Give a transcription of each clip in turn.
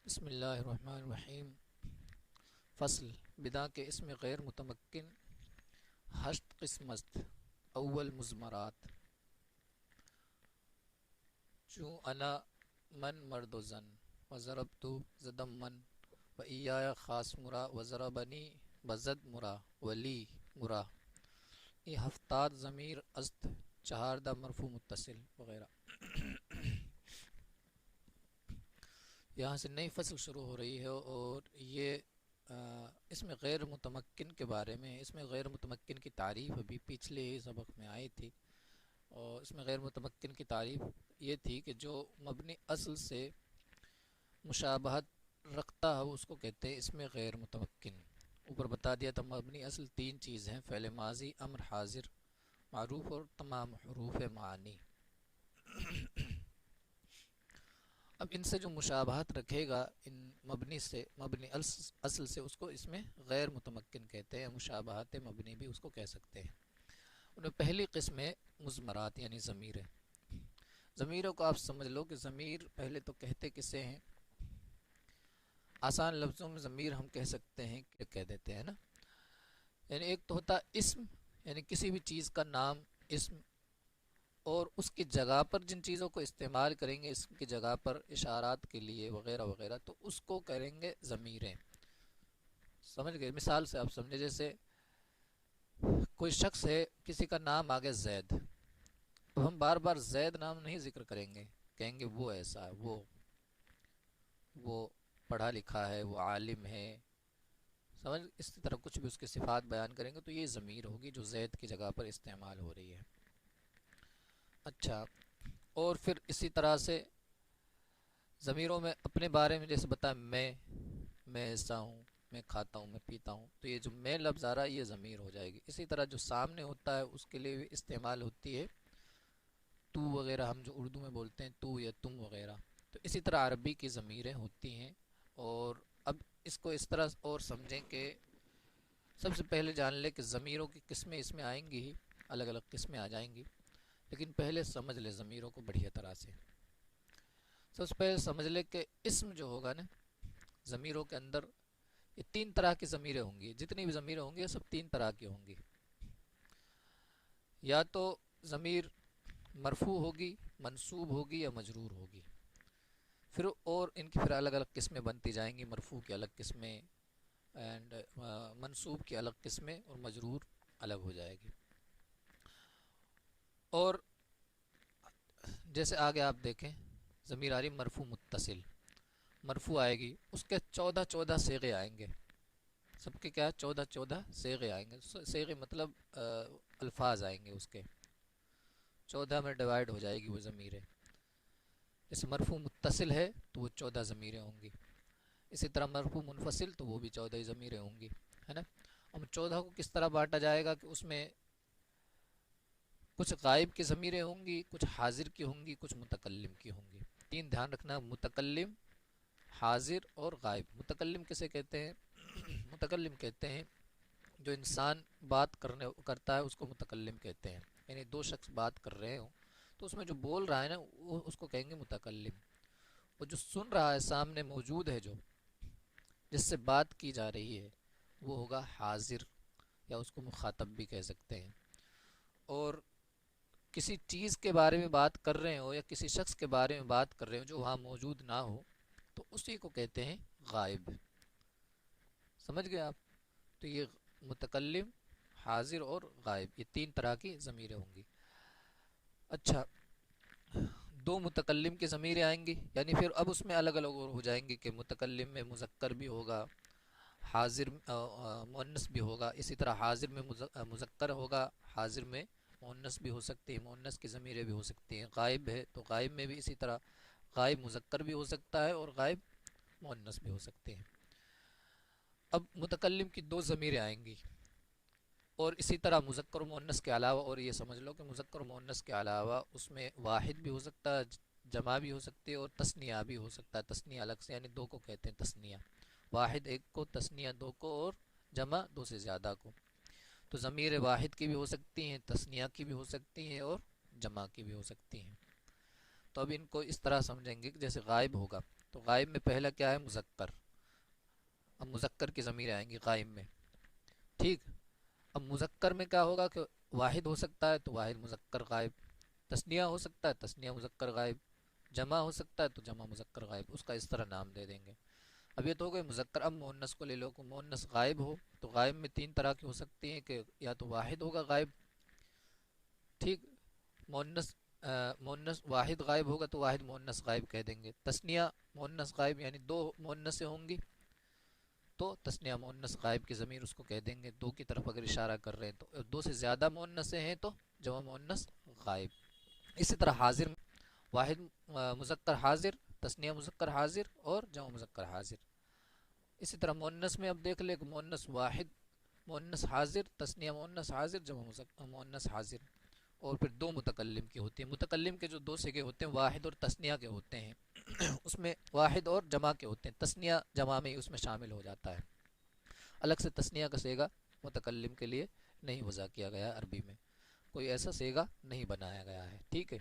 بسم اللہ الرحمن الرحیم۔ فصل بدا کے اسم غیر متمکن 8 قسم است۔ اول مضمرات چوں انا من مرد و زن و ضربت زدم من و ایایا خاص مرا و ضربنی بزد مرا ولی مرا ای ہفتاد ضمیر است چہاردہ مرفوع متصل وغیرہ۔ یہاں سے نئی فصل شروع ہو رہی ہے اور یہ اس میں غیر متمکن کے بارے میں، اس میں غیر متمکن کی تعریف ابھی پچھلے ہی سبق میں آئی تھی، اور اس میں غیر متمکن کی تعریف یہ تھی کہ جو مبنی اصل سے مشابہت رکھتا ہے اس کو کہتے ہیں اس میں غیر متمکن۔ اوپر بتا دیا تھا مبنی اصل 3 چیز ہیں: فعل ماضی، امر حاضر، معروف اور تمام حروف معانی۔ اب ان سے جو مشابہت رکھے گا ان مبنی اصل سے، اس کو اس میں غیر متمکن کہتے ہیں، مشابہت مبنی بھی اس کو کہہ سکتے ہیں۔ ان میں پہلی قسم ہے مضمرات یعنی ضمیریں۔ ضمیروں کو آپ سمجھ لو کہ ضمیر پہلے تو کہتے کسے ہیں؟ آسان لفظوں میں ضمیر ہم کہہ سکتے ہیں کہ کہہ دیتے ہیں نا، یعنی ایک تو ہوتا اسم، یعنی کسی بھی چیز کا نام اسم، اور اس کی جگہ پر جن چیزوں کو استعمال کریں گے اسم کی جگہ پر اشارات کے لیے وغیرہ وغیرہ، تو اس کو کریں گے ضمیریں۔ سمجھ گئے؟ مثال سے آپ سمجھے، جیسے کوئی شخص ہے، کسی کا نام آگے زید، تو ہم بار بار زید نام نہیں ذکر کریں گے، کہیں گے وہ ایسا ہے، وہ پڑھا لکھا ہے، وہ عالم ہے، سمجھ؟ اس طرح کچھ بھی اس کی صفات بیان کریں گے تو یہ ضمیر ہوگی جو زید کی جگہ پر استعمال ہو رہی ہے۔ اچھا، اور پھر اسی طرح سے ضمیروں میں اپنے بارے میں جیسے بتا میں ایسا ہوں، میں کھاتا ہوں، میں پیتا ہوں، تو یہ جو میں لفظ آ رہا ہے یہ ضمیر ہو جائے گی۔ اسی طرح جو سامنے ہوتا ہے اس کے لیے بھی استعمال ہوتی ہے تو وغیرہ، ہم جو اردو میں بولتے ہیں تو یا تم وغیرہ، تو اسی طرح عربی کی ضمیریں ہوتی ہیں۔ اور اب اس کو اس طرح اور سمجھیں کہ سب سے پہلے جان لیں کہ ضمیروں کی قسمیں اس میں آئیں گی ہی، الگ الگ قسمیں آ جائیں گی، لیکن پہلے سمجھ لے ضمیروں کو بڑھیا طرح سے۔ سب سے پہلے سمجھ لے کہ اسم جو ہوگا نا ضمیروں کے اندر، یہ 3 طرح کی ضمیریں ہوں گی، جتنی بھی ضمیریں ہوں گی یہ سب 3 طرح کی ہوں گی۔ یا تو ضمیر مرفوع ہوگی، منصوب ہوگی یا مجرور ہوگی، پھر اور ان کی پھر الگ الگ قسمیں بنتی جائیں گی، مرفوع کی الگ قسمیں، اینڈ منصوب کی الگ قسمیں، اور مجرور الگ ہو جائے گی۔ اور جیسے آگے آپ دیکھیں ضمیر آ رہی مرفوع متصل، مرفوع آئے گی، اس کے 14 صیغے آئیں گے، سب کے کیا 14 صیغے آئیں گے، صیغے مطلب الفاظ آئیں گے، اس کے 14 میں ڈیوائیڈ ہو جائے گی وہ ضمیریں۔ جیسے مرفوع متصل ہے تو وہ 14 ضمیریں ہوں گی، اسی طرح مرفوع منفصل تو وہ بھی 14 ہی ضمیریں ہوں گی، ہے نا۔ اب 14 کو کس طرح بانٹا جائے گا کہ اس میں کچھ غائب کی ضمیریں ہوں گی، کچھ حاضر کی ہوں گی، کچھ متکلم کی ہوں گی۔ 3 دھیان رکھنا، متکلم، حاضر اور غائب۔ متکلم کسے کہتے ہیں؟ متکلم کہتے ہیں جو انسان بات کرتا ہے اس کو متکلم کہتے ہیں، یعنی 2 شخص بات کر رہے ہوں تو اس میں جو بول رہا ہے نا وہ اس کو کہیں گے متکلم، اور جو سن رہا ہے سامنے موجود ہے، جو جس سے بات کی جا رہی ہے وہ ہوگا حاضر، یا اس کو مخاطب بھی کہہ سکتے ہیں۔ اور کسی چیز کے بارے میں بات کر رہے ہو یا کسی شخص کے بارے میں بات کر رہے ہو جو وہاں موجود نہ ہو تو اسی کو کہتے ہیں غائب۔ سمجھ گئے آپ؟ تو یہ متکلم، حاضر اور غائب، یہ 3 طرح کی ضمیریں ہوں گی۔ اچھا، 2 متکلم کی ضمیریں آئیں گی، یعنی پھر اب اس میں الگ الگ اور ہو جائیں گی کہ متکلم میں مذکر بھی ہوگا، حاضر مؤنث بھی ہوگا، اسی طرح حاضر میں مذکر ہوگا، حاضر میں مؤنث بھی ہو سکتی ہے، مؤنث کی ضمیریں بھی ہو سکتی ہیں۔ غائب ہے تو غائب میں بھی اسی طرح غائب مذکر بھی ہو سکتا ہے اور غائب مؤنث بھی ہو سکتے ہیں۔ اب متکلم کی 2 ضمیریں آئیں گی، اور اسی طرح مذکر و مؤنث کے علاوہ، اور یہ سمجھ لو کہ مذکر و مؤنث کے علاوہ اس میں واحد بھی ہو سکتا ہے، جمع بھی ہو سکتی ہے، اور تثنیہ بھی ہو سکتا ہے۔ تثنیہ الگ سے، یعنی 2 کو کہتے ہیں تثنیہ، واحد 1 کو، تثنیہ 2 کو، اور جمع 2 سے زیادہ کو۔ تو ضمیر واحد کی بھی ہو سکتی ہیں، تثنیہ کی بھی ہو سکتی ہیں، اور جمع کی بھی ہو سکتی ہیں۔ تو اب ان کو اس طرح سمجھیں گے کہ جیسے غائب ہوگا تو غائب میں پہلا کیا ہے؟ مذکر. اب مذکر کی ضمیر آئیں گی غائب میں. ٹھیک. اب مذکر میں کیا ہوگا کہ واحد ہو سکتا ہے تو واحد مذکر غائب، تثنیہ ہو سکتا ہے تثنیہ مذکر غائب، جمع ہو سکتا ہے تو جمع مذکر غائب، اس کا اس طرح نام دے دیں گے. اب یہ تو ہو گئے مذکر. اب مؤنث کو لے لو کہ مؤنث غائب ہو تو غائب میں تین طرح کی ہو سکتی ہیں کہ یا تو واحد ہوگا غائب. ٹھیک. مؤنث مؤنث واحد غائب ہوگا تو واحد مؤنث غائب کہہ دیں گے. تثنیہ مؤنث غائب یعنی دو مؤنثیں ہوں گی تو تثنیہ مؤنث غائب کی ضمیر اس کو کہہ دیں گے. دو کی طرف اگر اشارہ کر رہے ہیں تو دو سے زیادہ مؤنثیں ہیں تو جمع مؤنث غائب. اسی طرح حاضر واحد مذکر حاضر، تثنیہ مذکر حاضر اور جمع مذکر حاضر. اسی طرح مؤنث میں اب دیکھ لیں کہ مؤنث واحد مؤنث حاضر، تثنیہ مؤنث حاضر، جمع مؤنث حاضر. اور پھر دو متکلم کی ہوتی ہیں. متکلم کے جو دو صیغے ہوتے ہیں واحد اور تثنیہ کے ہوتے ہیں اس میں واحد اور جمع کے ہوتے ہیں. تثنیہ جمع میں اس میں شامل ہو جاتا ہے. الگ سے تثنیہ کا صیغہ متکلم کے لیے نہیں وضع کیا گیا عربی میں، کوئی ایسا صیغہ نہیں بنایا گیا ہے. ٹھیک ہے.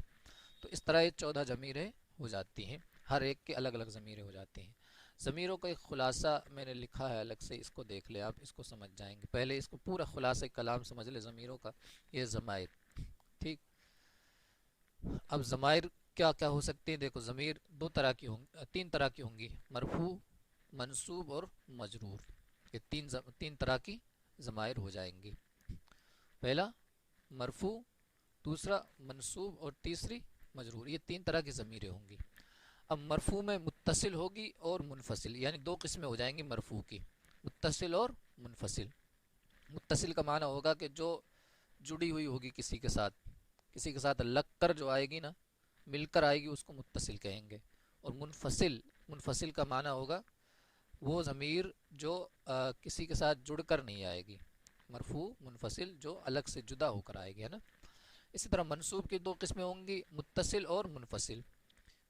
تو اس طرح یہ 14 ضمیریں ہو جاتی ہیں، ہر ایک کے الگ الگ ضمیریں ہو جاتی ہیں. ضمیروں کا ایک خلاصہ میں نے لکھا ہے الگ سے، اس کو دیکھ لیں آپ، اس کو سمجھ جائیں گے. پہلے اس کو پورا خلاصہ کلام سمجھ لیں ضمیروں کا. یہ ضمائر. ٹھیک. اب ضمائر کیا کیا ہو سکتے ہیں؟ دیکھو ضمیر دو طرح کی تین طرح کی ہوں گی، مرفوع، منصوب اور مجرور. یہ تین طرح کی ضمائر ہو جائیں گی. پہلا مرفوع، دوسرا منصوب اور تیسری مجرور. یہ تین طرح کی ضمیریں ہوں گی. اب مرفوع میں متصل ہوگی اور منفصل، یعنی دو قسمیں ہو جائیں گی مرفوع کی، متصل اور منفصل. متصل کا معنی ہوگا کہ جو جڑی ہوئی ہوگی کسی کے ساتھ لگ کر جو آئے گی نا، مل کر آئے گی، اس کو متصل کہیں گے. اور منفصل کا معنی ہوگا وہ ضمیر جو کسی کے ساتھ جڑ کر نہیں آئے گی. مرفوع منفصل جو الگ سے جدا ہو کر آئے گی، ہے نا. اسی طرح منصوب کی دو قسمیں ہوں گی، متصل اور منفصل.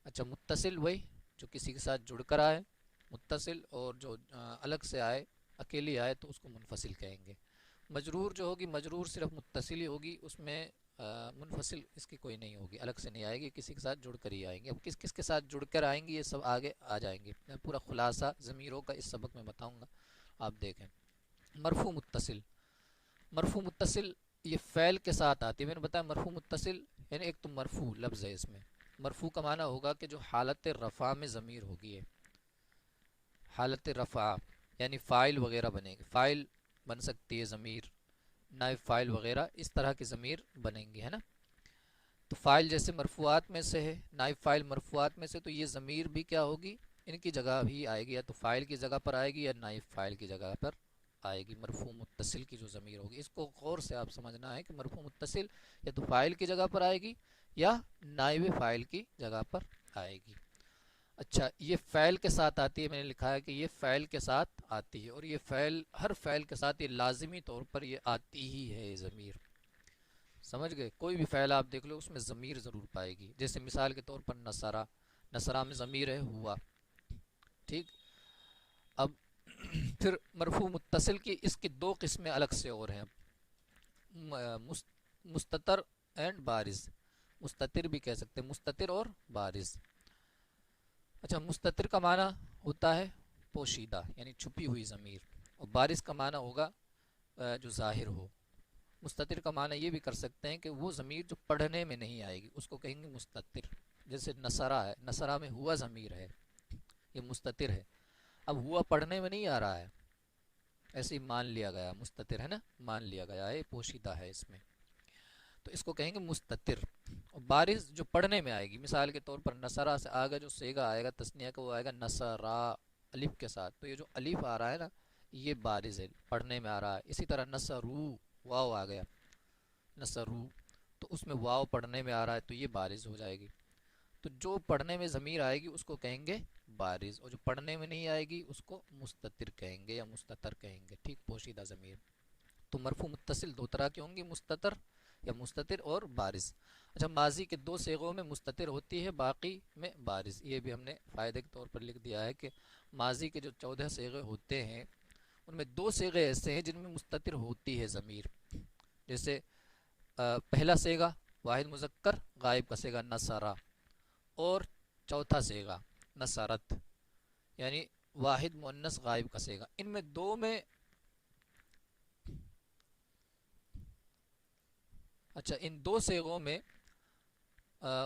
اچھا، متصل وہی جو کسی کے ساتھ جڑ کر آئے، متصل اور جو الگ سے آئے، اکیلی آئے تو اس کو منفصل کہیں گے. مجرور جو ہوگی، مجرور صرف متصل ہی ہوگی، اس میں منفصل اس کی کوئی نہیں ہوگی، الگ سے نہیں آئے گی، کسی کے ساتھ جڑ کر ہی آئیں گے. اب کس کس کے ساتھ جڑ کر آئیں گی یہ سب آگے آ جائیں گے. میں پورا خلاصہ ضمیروں کا اس سبق میں بتاؤں گا، آپ دیکھیں. مرفوع متصل یہ فعل کے ساتھ آتی ہے. میں نے بتایا مرفوع متصل یعنی ایک تو مرفوع لفظ ہے، اس میں مرفوع کا معنی ہوگا کہ جو حالت رفع میں ضمیر ہوگی ہے. حالت رفع یعنی فاعل وغیرہ بنے گی، فاعل بن سکتی ہے ضمیر، نائب فاعل وغیرہ، اس طرح کی ضمیر بنیں گی، ہے نا. تو فاعل جیسے مرفوعات میں سے ہے، نائب فاعل مرفوعات میں سے، تو یہ ضمیر بھی کیا ہوگی؟ ان کی جگہ بھی آئے گی، یا تو فاعل کی جگہ پر آئے گی یا نائب فاعل کی جگہ پر آئے گی. مرفوع متصل کی جو ضمیر ہوگی، اس کو غور سے آپ سمجھنا ہے کہ مرفوع متصل یا تو فاعل کی جگہ پر آئے گی یا نائب فاعل کی جگہ پر آئے گی. اچھا، یہ فعل کے ساتھ آتی ہے. میں نے لکھا ہے کہ یہ فعل کے ساتھ آتی ہے، اور یہ فعل ہر فعل کے ساتھ یہ لازمی طور پر یہ آتی ہی ہے. یہ ضمیر سمجھ گئے؟ کوئی بھی فعل آپ دیکھ لو اس میں ضمیر ضرور پائے گی. جیسے مثال کے طور پر نصرہ میں ضمیر ہے ہوا. ٹھیک. اب پھر مرفوع متصل کی اس کی دو قسمیں الگ سے اور ہیں. مستتر اینڈ بارز. مستتر بھی کہہ سکتے ہیں، مستتر اور بارز. اچھا، مستتر کا معنی ہوتا ہے پوشیدہ یعنی چھپی ہوئی ضمیر، اور بارز کا معنی ہوگا جو ظاہر ہو. مستتر کا معنی یہ بھی کر سکتے ہیں کہ وہ ضمیر جو پڑھنے میں نہیں آئے گی اس کو کہیں گے مستتر. جیسے نصرہ ہے، نصرہ میں ہوا ضمیر ہے، یہ مستتر ہے. اب ہوا پڑھنے میں نہیں آ رہا ہے، ایسے ہی مان لیا گیا، مستتر ہے نا، مان لیا گیا ہے، پوشیدہ ہے اس میں، تو اس کو کہیں گے مستتر. اور بارز جو پڑھنے میں آئے گی، مثال کے طور پر نصرہ سے آگے جو صیغہ آئے گا تثنیہ کا وہ آئے گا نصرا الف کے ساتھ، تو یہ جو الف آ رہا ہے نا یہ بارز ہے، پڑھنے میں آ رہا ہے. اسی طرح نصرو واو آ گیا، نصرو، تو اس میں واو پڑھنے میں آ رہا ہے تو یہ بارز ہو جائے گی. تو جو پڑھنے میں ضمیر آئے گی اس کو کہیں گے بارز، اور جو پڑھنے میں نہیں آئے گی اس کو مستتر کہیں گے یا مستتر کہیں گے. ٹھیک، پوشیدہ ضمیر. تو مرفوع متصل دو طرح کی ہوں گی، مستتر یا مستتر اور بارز. اچھا، ماضی کے دو صیغوں میں مستتر ہوتی ہے، باقی میں بارز. یہ بھی ہم نے فائدے کے طور پر لکھ دیا ہے کہ ماضی کے جو 14 صیغے ہوتے ہیں ان میں دو صیغے ایسے ہیں جن میں مستتر ہوتی ہے ضمیر. جیسے پہلا صیغہ واحد مذکر غائب کا صیغہ نصرہ، اور چوتھا صیغہ نصرت یعنی واحد مؤنث غائب کا صیغہ. ان میں دو میں اچھا ان دو صیغوں میں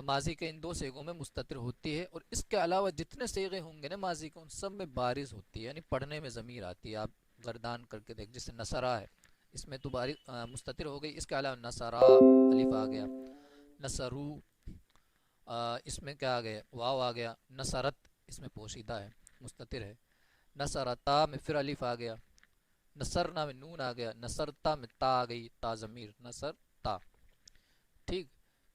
ماضی کے ان دو صیغوں میں مستتر ہوتی ہے، اور اس کے علاوہ جتنے صیغے ہوں گے نا ماضی کے ان سب میں بارز ہوتی ہے، یعنی پڑھنے میں ضمیر آتی ہے. آپ گردان کر کے دیکھ، جیسے نصرہ ہے اس میں تو مستتر ہو گئی. اس کے علاوہ نصرہ الف آ گیا، نصرو اس میں کیا آ گیا، واو آ گیا. نصرت اس میں پوشیدہ ہے، مستتر ہے. نصرتا میں پھر الف آ گیا. نصرنا میں نون آ گیا. نصرتا میں تا آ گئی، تا ضمیر، نصر تا، ٹھیک،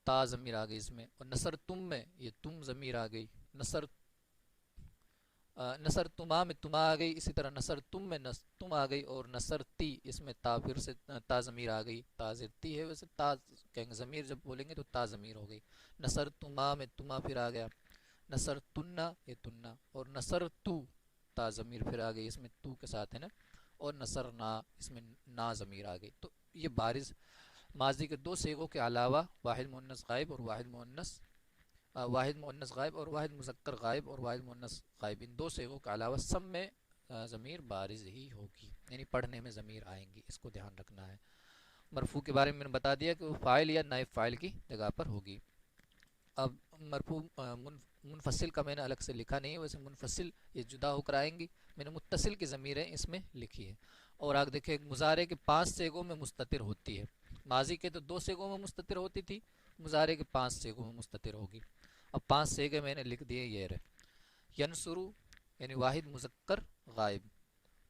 تا ضمیر آ گئی اس میں. اور نصر تم میں یہ تم ضمیر آ گئی. نصر نصر تما میں تما آ گئی. اسی طرح نصر تم میں تم آ گئی. اور نصر تی اس میں تا پھر سے تا ضمیر آ گئی. تا تی ہے ویسے تا کہیں گے ضمیر جب بولیں گے تو تا ضمیر ہو گئی. نصر تما میں تما پھر آ گیا. نصر تننا یہ تننا. اور نصر تو تا ضمیر پھر آ گئی اس میں تو کے ساتھ ہے نا. اور نصر نا اس میں نا ضمیر آ گئی. تو یہ بارز ماضی کے دو صیغوں کے علاوہ واحد مؤنث غائب اور واحد مؤنث غائب اور واحد مذکر غائب اور واحد مؤنث غائب، ان دو صیغوں کے علاوہ سب میں ضمیر بارز ہی ہوگی، یعنی پڑھنے میں ضمیر آئیں گی. اس کو دھیان رکھنا ہے. مرفوع کے بارے میں نے بتا دیا کہ وہ فاعل یا نائب فاعل کی جگہ پر ہوگی. اب مرفوع منفصل کا میں نے الگ سے لکھا نہیں ہے، ویسے منفصل یہ جدا ہو کر آئیں گی. میں نے متصل کی ضمیریں اس میں لکھی ہے. اور آگے دیکھیں مضارع کے 5 صیغوں میں مستتر ہوتی ہے. ماضی کے تو 2 صیغوں میں مستتر ہوتی تھی، مضارع کے 5 صیغوں میں مستتر ہوگی. اب 5 صیغے میں نے لکھ دیے یہ رہے. ینصرو یعنی واحد مذکر غائب،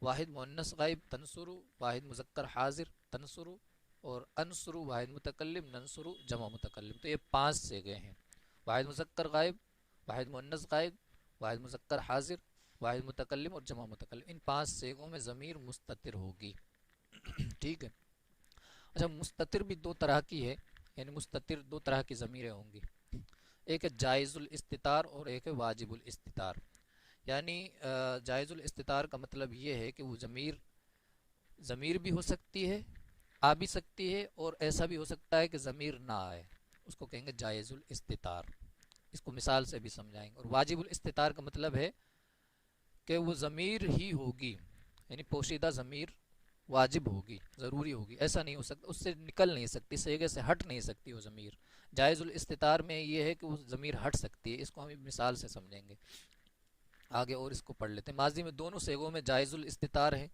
واحد مؤنث غائب تنصرو، واحد مذکر حاضر تنصرو، اور انصرو واحد متکلم، ننصرو جمع متکلم. تو یہ 5 صیغے ہیں، واحد مذکر غائب، واحد مؤنث غائب، واحد مذکر حاضر، واحد متکلم اور جمع متکلم. ان 5 صیغوں میں ضمیر مستتر ہوگی. ٹھیک ہے. اچھا مستتر بھی 2 طرح کی ہے، یعنی مستتر 2 طرح کی ضمیریں ہوں گی. ایک ہے جائز الاستتار اور ایک ہے واجب الاستتار. یعنی جائز الاستتار کا مطلب یہ ہے کہ وہ ضمیر بھی ہو سکتی ہے، آ بھی سکتی ہے، اور ایسا بھی ہو سکتا ہے کہ ضمیر نہ آئے، اس کو کہیں گے جائز الاستتار. اس کو مثال سے بھی سمجھائیں گے. اور واجب الاستتار کا مطلب ہے کہ وہ ضمیر ہی ہوگی، یعنی پوشیدہ ضمیر واجب ہوگی، ضروری ہوگی، ایسا نہیں ہو سکتا، اس سے نکل نہیں سکتی، صیغے سے ہٹ نہیں سکتی وہ ضمیر. جائز الاستتار میں یہ ہے کہ وہ ضمیر ہٹ سکتی ہے. اس کو ہم مثال سے سمجھیں گے آگے، اور اس کو پڑھ لیتے ہیں. ماضی میں دونوں صیغوں میں جائز الاستتار ہے،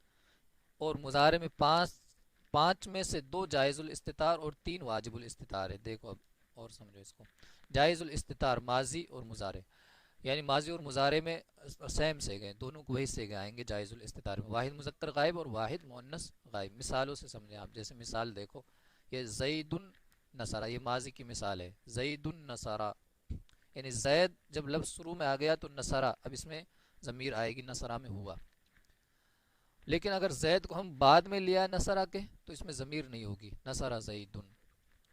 اور مضارع میں 5 میں سے 2 جائز الاستتار اور 3 واجب الاستتار ہے. دیکھو اب اور سمجھو اس کو. جائز الاستتار ماضی اور مضارع، یعنی ماضی اور مضارع میں سیم صیغے، دونوں کو وہی صیغے آئیں گے جائز الاستتار میں. واحد مذکر غائب اور واحد مؤنث غائب. مثالوں سے سمجھیں آپ. جیسے مثال دیکھو، یہ زید النصارى، یہ ماضی کی مثال ہے. زید النصارى یعنی زید جب لفظ شروع میں آ گیا تو نصرہ، اب اس میں ضمیر آئے گی، نصرہ میں ہوا. لیکن اگر زید کو ہم بعد میں لیا نصرہ کے تو اس میں ضمیر نہیں ہوگی، نصرہ زیدن،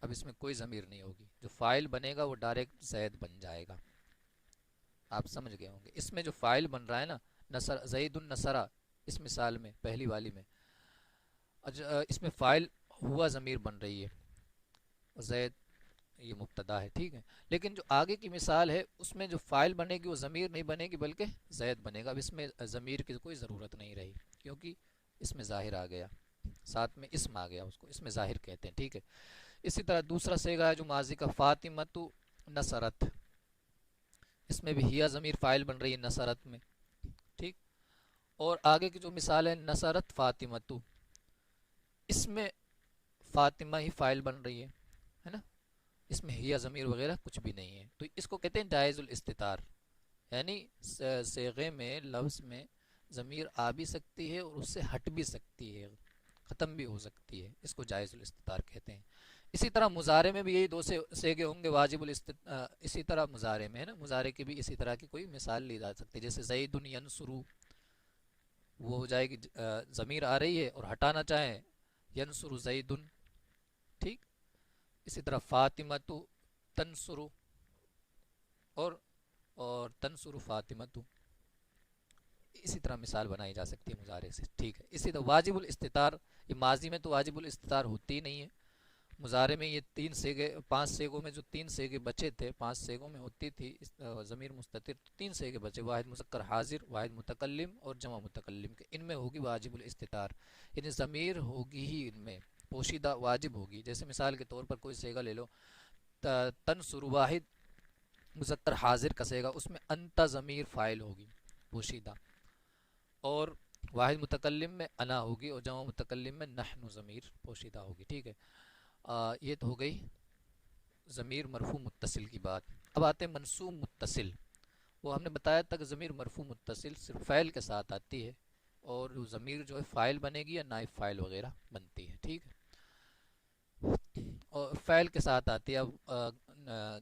اب اس میں کوئی ضمیر نہیں ہوگی. جو فاعل بنے گا وہ ڈائریکٹ زید بن جائے گا. آپ سمجھ گئے ہوں گے. اس میں جو فاعل بن رہا ہے نا، نصر زید النصرہ، اس مثال میں پہلی والی میں اس میں فاعل ہوا ضمیر بن رہی ہے، زید یہ مبتدا ہے، ٹھیک ہے. لیکن جو آگے کی مثال ہے اس میں جو فاعل بنے گی وہ ضمیر نہیں بنے گی بلکہ زید بنے گا. اب اس میں ضمیر کی کوئی ضرورت نہیں رہی، کیونکہ اس میں ظاہر آ گیا، ساتھ میں اسم آ گیا، اس کو اس میں ظاہر کہتے ہیں. ٹھیک ہے. اسی طرح دوسرا صیغہ ہے جو ماضی کا، فاطمۃ نصرت. اس میں بھی ہیا ضمیر فاعل بن رہی ہے نصرت میں، ٹھیک. اور آگے کی جو مثال ہے نصرت فاطمۃ، اس میں فاطمہ ہی فاعل بن رہی ہے نا، اس میں ہیا ضمیر وغیرہ کچھ بھی نہیں ہے. تو اس کو کہتے ہیں جائز الاستتار، یعنی صیغے میں لفظ میں ضمیر آ بھی سکتی ہے اور اس سے ہٹ بھی سکتی ہے، ختم بھی ہو سکتی ہے. اس کو جائز الاستتار کہتے ہیں. اسی طرح مضارع میں بھی یہی 2 صیغے ہوں گے، واجب اسی طرح مضارع میں ہے نا، مضارع کی بھی اسی طرح کی کوئی مثال لی جا سکتی ہے. جیسے زید ینصرو، وہ ہو جائے گی ضمیر آ رہی ہے اور ہٹانا چاہیں ینصر زید، ٹھیک. اسی طرح فاطمۃ تنصر، اور تنصر فاطمۃ، اسی طرح مثال بنائی جا سکتی ہے مضارع سے، ٹھیک ہے. اسی طرح واجب الاستتار، یہ ماضی میں تو واجب الاستتار ہوتی ہی نہیں ہے، مضارع میں یہ 3 سیغے 5 سیغوں میں جو 3 سیغے بچے تھے، 5 سیغوں میں ہوتی تھی ضمیر مستتر، تو 3 سیغے بچے، واحد مذکر حاضر، واحد متکلم اور جمع متکلم کے، ان میں ہوگی واجب الاستتار، یعنی ضمیر ہوگی ہی ان میں پوشیدہ واجب ہوگی۔ جیسے مثال کے طور پر کوئی سیغہ لے لو، تنصر، واحد مذکر حاضر کا سیغہ، اس میں انت ضمیر فاعل ہوگی پوشیدہ، اور واحد متکلم میں انا ہوگی، اور جمع متکلم میں نحن ضمیر پوشیدہ ہوگی، ٹھیک ہے۔ یہ تو ہو گئی ضمیر مرفوع متصل کی بات۔ اب آتے ہیں منصوب متصل، وہ ہم نے بتایا تھا کہ ضمیر مرفوع متصل صرف فعل کے ساتھ آتی ہے، اور ضمیر جو ہے فاعل بنے گی یا نائب فاعل وغیرہ بنتی ہے، ٹھیک ہے، اور فعل کے ساتھ آتی ہے۔ اب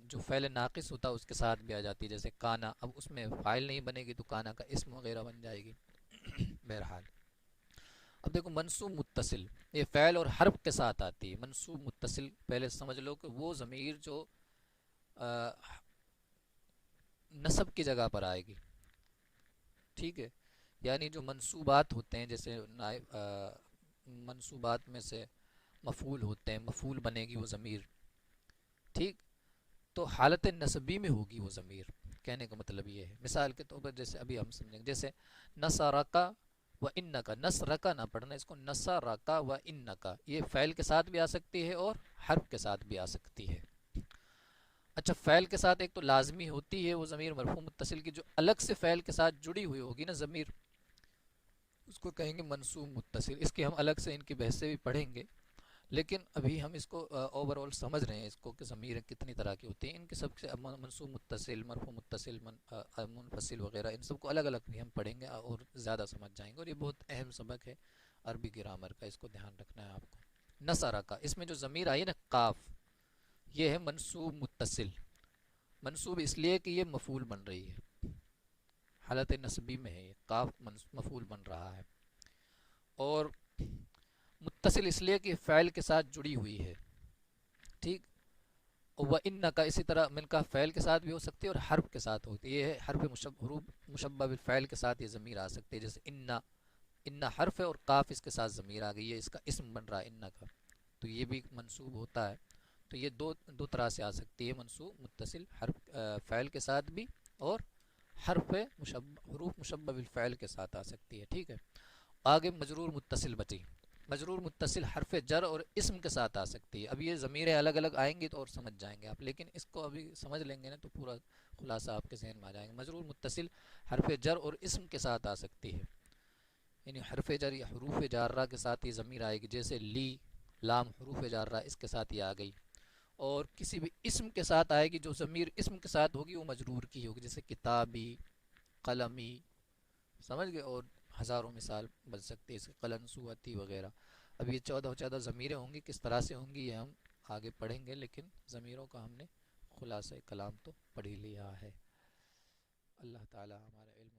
جو فعل ناقص ہوتا ہے اس کے ساتھ بھی آ جاتی ہے، جیسے کانا، اب اس میں فاعل نہیں بنے گی تو کانا کا اسم وغیرہ بن جائے گی۔ بہرحال اب دیکھو منصوب متصل، یہ فعل اور حرف کے ساتھ آتی ہے۔ منصوب متصل پہلے سمجھ لو کہ وہ ضمیر جو آ، نصب کی جگہ پر آئے گی، ٹھیک ہے، یعنی جو منصوبات ہوتے ہیں، جیسے منصوبات میں سے مفعول ہوتے ہیں، مفعول بنے گی وہ ضمیر، ٹھیک، تو حالت نصبی میں ہوگی وہ ضمیر، کہنے کا مطلب یہ ہے۔ مثال کے طور پر جیسے ابھی ہم سمجھیں گے، جیسے نصرکا و انکا، نصرکا نہ پڑھنا اس کو، نصرکا و انکا، یہ فعل کے ساتھ بھی آ سکتی ہے اور حرف کے ساتھ بھی آ سکتی ہے۔ اچھا، فعل کے ساتھ ایک تو لازمی ہوتی ہے وہ ضمیر مرفوع متصل کی، جو الگ سے فعل کے ساتھ جڑی ہوئی ہوگی نا ضمیر، اس کو کہیں گے منصوب متصل، اس کی ہم الگ سے ان کی بحثیں بھی پڑھیں گے، لیکن ابھی ہم اس کو اوور آل سمجھ رہے ہیں اس کو کہ ضمیریں کتنی طرح کی ہوتی ہیں، ان کے سب سے منصوب متصل، مرفوع متصل، منفصل وغیرہ، ان سب کو الگ الگ بھی ہم پڑھیں گے اور زیادہ سمجھ جائیں گے، اور یہ بہت اہم سبق ہے عربی گرامر کا، اس کو دھیان رکھنا ہے آپ کو۔ نصرہ کا، اس میں جو ضمیر آئی نا قاف، یہ ہے منصوب متصل، منصوب اس لیے کہ یہ مفعول بن رہی ہے، حالت نصبی میں ہے، یہ قاف مفعول بن رہا ہے، اور متصل اس لیے کہ فعل کے ساتھ جڑی ہوئی ہے، ٹھیک، و ان کا اسی طرح من کا فعل کے ساتھ بھی ہو سکتی ہے اور حرف کے ساتھ ہوتی ہے، یہ ہے حرف حروف مشبہ بالفعل کے ساتھ یہ ضمیر آ سکتی ہے، جیسے ان حرف ہے اور قاف اس کے ساتھ ضمیر آ گئی ہے، اس کا اسم بن رہا ہے ان کا، تو یہ بھی منصوب ہوتا ہے۔ تو یہ دو طرح سے آ سکتی ہے منصوب متصل، حرف فعل کے ساتھ بھی، اور حروف مشبہ بالفعل کے ساتھ آ سکتی ہے، ٹھیک ہے۔ آگے مجرور متصل بچی، مجرور متصل حرف جر اور اسم کے ساتھ آ سکتی ہے۔ اب یہ ضمیریں الگ الگ آئیں گی تو اور سمجھ جائیں گے آپ، لیکن اس کو ابھی سمجھ لیں گے نا تو پورا خلاصہ آپ کے ذہن میں آ جائیں گے۔ مجرور متصل حرف جر اور اسم کے ساتھ آ سکتی ہے، یعنی حرف جر یا حروف جارہ کے ساتھ یہ ضمیر آئے گی، جیسے لی، لام حروف جارہ، اس کے ساتھ یہ آ گئی، اور کسی بھی اسم کے ساتھ آئے گی، جو ضمیر اسم کے ساتھ ہوگی وہ مجرور کی ہوگی، جیسے کتابی، قلمی، سمجھ گئے، اور ہزاروں مثال بن سکتی ہے اس کے، قلنسوتی وغیرہ۔ اب یہ 14 ضمیریں ہوں گی، کس طرح سے ہوں گی یہ ہم آگے پڑھیں گے، لیکن ضمیروں کا ہم نے خلاصہ کلام تو پڑھ ہی لیا ہے۔ اللہ تعالی ہمارا علم